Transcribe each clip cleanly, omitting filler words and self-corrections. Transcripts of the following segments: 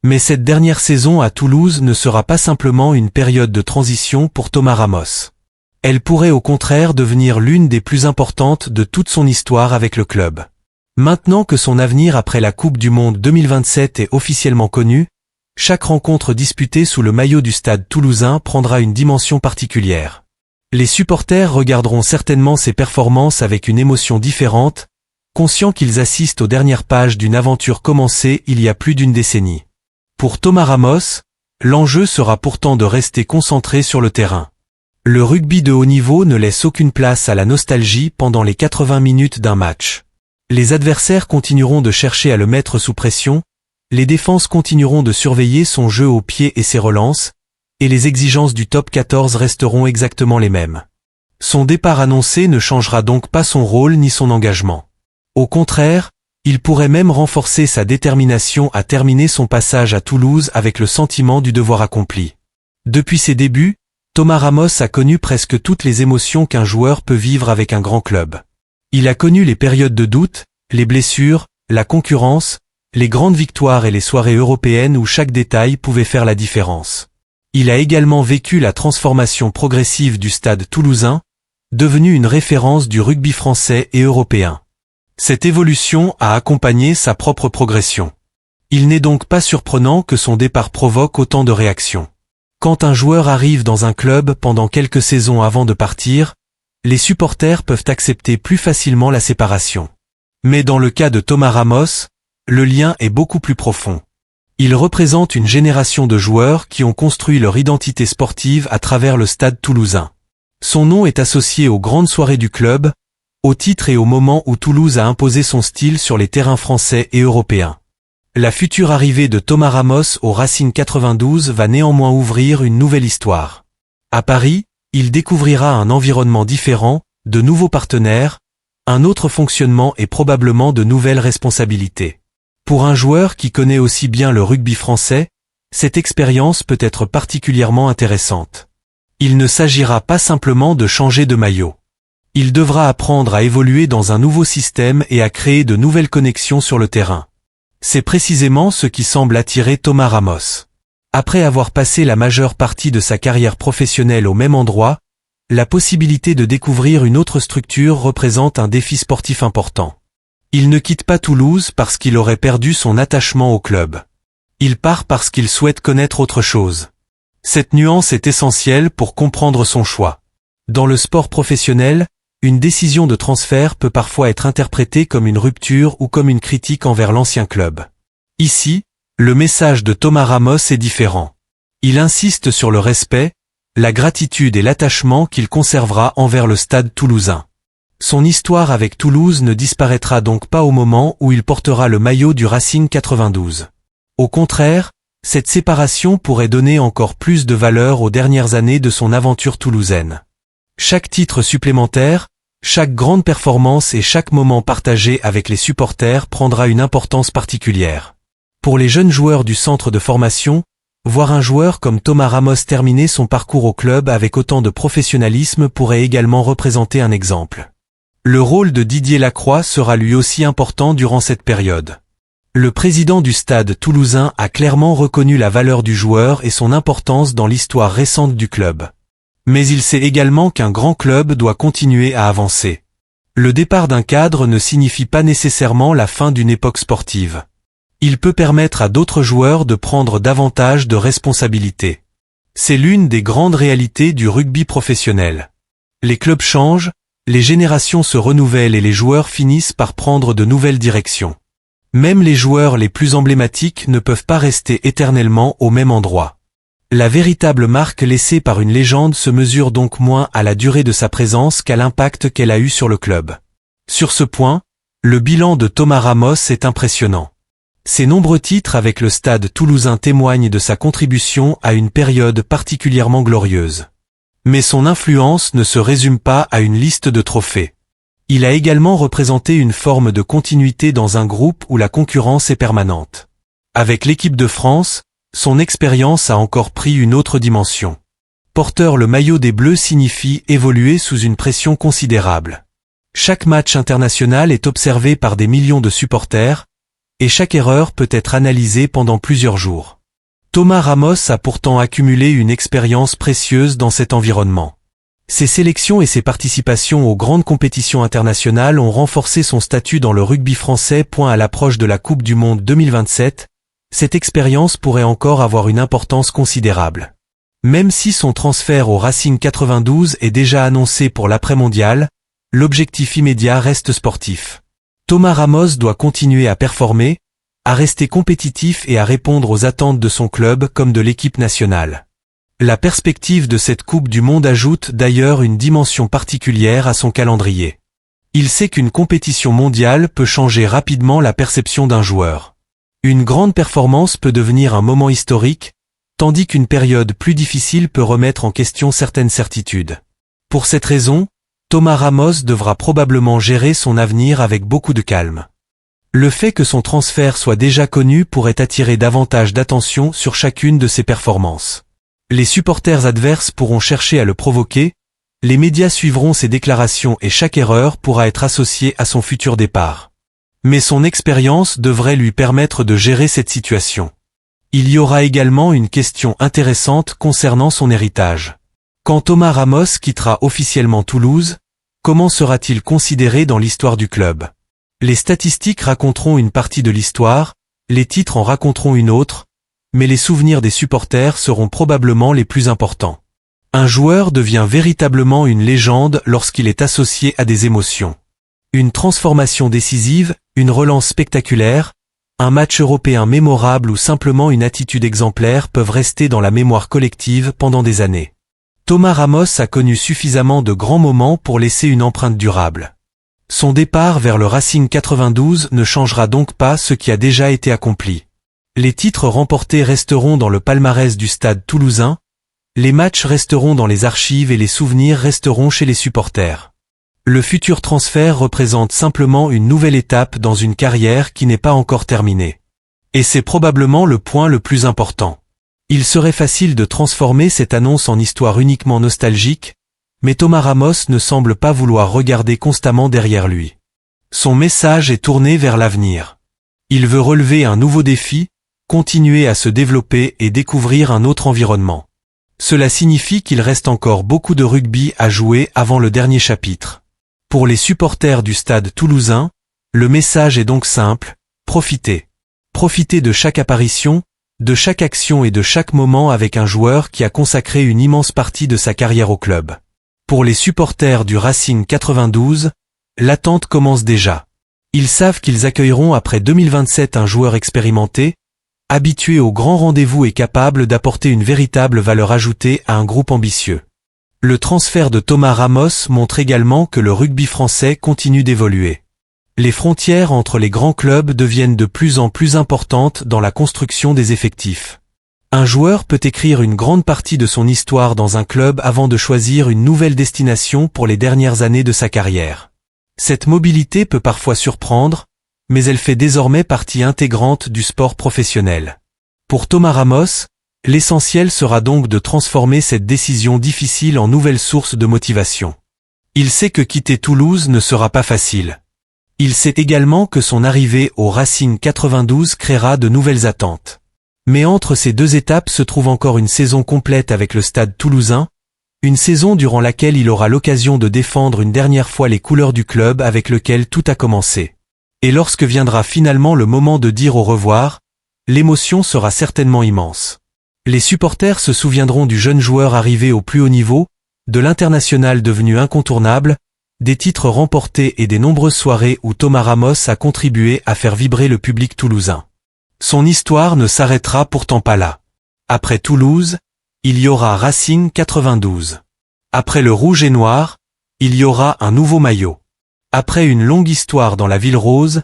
Mais cette dernière saison à Toulouse ne sera pas simplement une période de transition pour Thomas Ramos. Elle pourrait au contraire devenir l'une des plus importantes de toute son histoire avec le club. Maintenant que son avenir après la Coupe du Monde 2027 est officiellement connu, chaque rencontre disputée sous le maillot du stade toulousain prendra une dimension particulière. Les supporters regarderont certainement ses performances avec une émotion différente, conscients qu'ils assistent aux dernières pages d'une aventure commencée il y a plus d'une décennie. Pour Thomas Ramos, l'enjeu sera pourtant de rester concentré sur le terrain. Le rugby de haut niveau ne laisse aucune place à la nostalgie pendant les 80 minutes d'un match. Les adversaires continueront de chercher à le mettre sous pression, les défenses continueront de surveiller son jeu au pied et ses relances, et les exigences du top 14 resteront exactement les mêmes. Son départ annoncé ne changera donc pas son rôle ni son engagement. Au contraire, il pourrait même renforcer sa détermination à terminer son passage à Toulouse avec le sentiment du devoir accompli. Depuis ses débuts, Thomas Ramos a connu presque toutes les émotions qu'un joueur peut vivre avec un grand club. Il a connu les périodes de doute, les blessures, la concurrence, les grandes victoires et les soirées européennes où chaque détail pouvait faire la différence. Il a également vécu la transformation progressive du stade toulousain, devenu une référence du rugby français et européen. Cette évolution a accompagné sa propre progression. Il n'est donc pas surprenant que son départ provoque autant de réactions. Quand un joueur arrive dans un club pendant quelques saisons avant de partir, les supporters peuvent accepter plus facilement la séparation. Mais dans le cas de Thomas Ramos, le lien est beaucoup plus profond. Il représente une génération de joueurs qui ont construit leur identité sportive à travers le stade toulousain. Son nom est associé aux grandes soirées du club, au titre et au moment où Toulouse a imposé son style sur les terrains français et européens. La future arrivée de Thomas Ramos au Racing 92 va néanmoins ouvrir une nouvelle histoire. À Paris, il découvrira un environnement différent, de nouveaux partenaires, un autre fonctionnement et probablement de nouvelles responsabilités. Pour un joueur qui connaît aussi bien le rugby français, cette expérience peut être particulièrement intéressante. Il ne s'agira pas simplement de changer de maillot. Il devra apprendre à évoluer dans un nouveau système et à créer de nouvelles connexions sur le terrain. C'est précisément ce qui semble attirer Thomas Ramos. Après avoir passé la majeure partie de sa carrière professionnelle au même endroit, la possibilité de découvrir une autre structure représente un défi sportif important. Il ne quitte pas Toulouse parce qu'il aurait perdu son attachement au club. Il part parce qu'il souhaite connaître autre chose. Cette nuance est essentielle pour comprendre son choix. Dans le sport professionnel, une décision de transfert peut parfois être interprétée comme une rupture ou comme une critique envers l'ancien club. Ici, le message de Thomas Ramos est différent. Il insiste sur le respect, la gratitude et l'attachement qu'il conservera envers le stade toulousain. Son histoire avec Toulouse ne disparaîtra donc pas au moment où il portera le maillot du Racing 92. Au contraire, cette séparation pourrait donner encore plus de valeur aux dernières années de son aventure toulousaine. Chaque titre supplémentaire, chaque grande performance et chaque moment partagé avec les supporters prendra une importance particulière. Pour les jeunes joueurs du centre de formation, voir un joueur comme Thomas Ramos terminer son parcours au club avec autant de professionnalisme pourrait également représenter un exemple. Le rôle de Didier Lacroix sera lui aussi important durant cette période. Le président du stade toulousain a clairement reconnu la valeur du joueur et son importance dans l'histoire récente du club. Mais il sait également qu'un grand club doit continuer à avancer. Le départ d'un cadre ne signifie pas nécessairement la fin d'une époque sportive. Il peut permettre à d'autres joueurs de prendre davantage de responsabilités. C'est l'une des grandes réalités du rugby professionnel. Les clubs changent, les générations se renouvellent et les joueurs finissent par prendre de nouvelles directions. Même les joueurs les plus emblématiques ne peuvent pas rester éternellement au même endroit. La véritable marque laissée par une légende se mesure donc moins à la durée de sa présence qu'à l'impact qu'elle a eu sur le club. Sur ce point, le bilan de Thomas Ramos est impressionnant. Ses nombreux titres avec le stade toulousain témoignent de sa contribution à une période particulièrement glorieuse. Mais son influence ne se résume pas à une liste de trophées. Il a également représenté une forme de continuité dans un groupe où la concurrence est permanente. Avec l'équipe de France, son expérience a encore pris une autre dimension. Porteur le maillot des Bleus signifie évoluer sous une pression considérable. Chaque match international est observé par des millions de supporters, et chaque erreur peut être analysée pendant plusieurs jours. Thomas Ramos a pourtant accumulé une expérience précieuse dans cet environnement. Ses sélections et ses participations aux grandes compétitions internationales ont renforcé son statut dans le rugby français. À l'approche de la Coupe du Monde 2027, cette expérience pourrait encore avoir une importance considérable. Même si son transfert au Racing 92 est déjà annoncé pour l'après-mondial, l'objectif immédiat reste sportif. Thomas Ramos doit continuer à performer, à rester compétitif et à répondre aux attentes de son club comme de l'équipe nationale. La perspective de cette Coupe du Monde ajoute d'ailleurs une dimension particulière à son calendrier. Il sait qu'une compétition mondiale peut changer rapidement la perception d'un joueur. Une grande performance peut devenir un moment historique, tandis qu'une période plus difficile peut remettre en question certaines certitudes. Pour cette raison, Thomas Ramos devra probablement gérer son avenir avec beaucoup de calme. Le fait que son transfert soit déjà connu pourrait attirer davantage d'attention sur chacune de ses performances. Les supporters adverses pourront chercher à le provoquer, les médias suivront ses déclarations et chaque erreur pourra être associée à son futur départ. Mais son expérience devrait lui permettre de gérer cette situation. Il y aura également une question intéressante concernant son héritage. Quand Thomas Ramos quittera officiellement Toulouse, comment sera-t-il considéré dans l'histoire du club? Les statistiques raconteront une partie de l'histoire, les titres en raconteront une autre, mais les souvenirs des supporters seront probablement les plus importants. Un joueur devient véritablement une légende lorsqu'il est associé à des émotions. Une transformation décisive, une relance spectaculaire, un match européen mémorable ou simplement une attitude exemplaire peuvent rester dans la mémoire collective pendant des années. Thomas Ramos a connu suffisamment de grands moments pour laisser une empreinte durable. Son départ vers le Racing 92 ne changera donc pas ce qui a déjà été accompli. Les titres remportés resteront dans le palmarès du stade toulousain, les matchs resteront dans les archives et les souvenirs resteront chez les supporters. Le futur transfert représente simplement une nouvelle étape dans une carrière qui n'est pas encore terminée. Et c'est probablement le point le plus important. Il serait facile de transformer cette annonce en histoire uniquement nostalgique, mais Thomas Ramos ne semble pas vouloir regarder constamment derrière lui. Son message est tourné vers l'avenir. Il veut relever un nouveau défi, continuer à se développer et découvrir un autre environnement. Cela signifie qu'il reste encore beaucoup de rugby à jouer avant le dernier chapitre. Pour les supporters du stade toulousain, le message est donc simple, profitez. Profitez de chaque apparition, de chaque action et de chaque moment avec un joueur qui a consacré une immense partie de sa carrière au club. Pour les supporters du Racing 92, l'attente commence déjà. Ils savent qu'ils accueilleront après 2027 un joueur expérimenté, habitué aux grands rendez-vous et capable d'apporter une véritable valeur ajoutée à un groupe ambitieux. Le transfert de Thomas Ramos montre également que le rugby français continue d'évoluer. Les frontières entre les grands clubs deviennent de plus en plus importantes dans la construction des effectifs. Un joueur peut écrire une grande partie de son histoire dans un club avant de choisir une nouvelle destination pour les dernières années de sa carrière. Cette mobilité peut parfois surprendre, mais elle fait désormais partie intégrante du sport professionnel. Pour Thomas Ramos, l'essentiel sera donc de transformer cette décision difficile en nouvelle source de motivation. Il sait que quitter Toulouse ne sera pas facile. Il sait également que son arrivée au Racing 92 créera de nouvelles attentes. Mais entre ces deux étapes se trouve encore une saison complète avec le stade toulousain, une saison durant laquelle il aura l'occasion de défendre une dernière fois les couleurs du club avec lequel tout a commencé. Et lorsque viendra finalement le moment de dire au revoir, l'émotion sera certainement immense. Les supporters se souviendront du jeune joueur arrivé au plus haut niveau, de l'international devenu incontournable, des titres remportés et des nombreuses soirées où Thomas Ramos a contribué à faire vibrer le public toulousain. Son histoire ne s'arrêtera pourtant pas là. Après Toulouse, il y aura Racing 92. Après le rouge et noir, il y aura un nouveau maillot. Après une longue histoire dans la ville rose,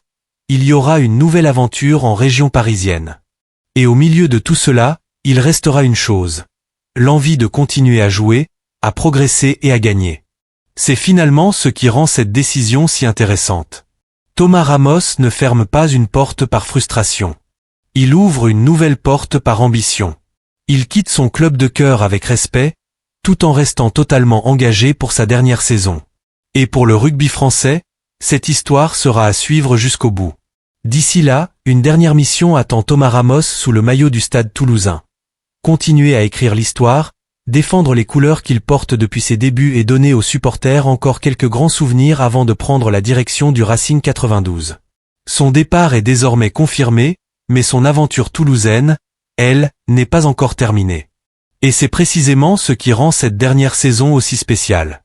il y aura une nouvelle aventure en région parisienne. Et au milieu de tout cela, il restera une chose. L'envie de continuer à jouer, à progresser et à gagner. C'est finalement ce qui rend cette décision si intéressante. Thomas Ramos ne ferme pas une porte par frustration. Il ouvre une nouvelle porte par ambition. Il quitte son club de cœur avec respect, tout en restant totalement engagé pour sa dernière saison. Et pour le rugby français, cette histoire sera à suivre jusqu'au bout. D'ici là, Une dernière mission attend Thomas Ramos sous le maillot du Stade Toulousain. Continuer à écrire l'histoire, défendre les couleurs qu'il porte depuis ses débuts et donner aux supporters encore quelques grands souvenirs avant de prendre la direction du Racing 92. Son départ est désormais confirmé, mais son aventure toulousaine, elle, n'est pas encore terminée. Et c'est précisément ce qui rend cette dernière saison aussi spéciale.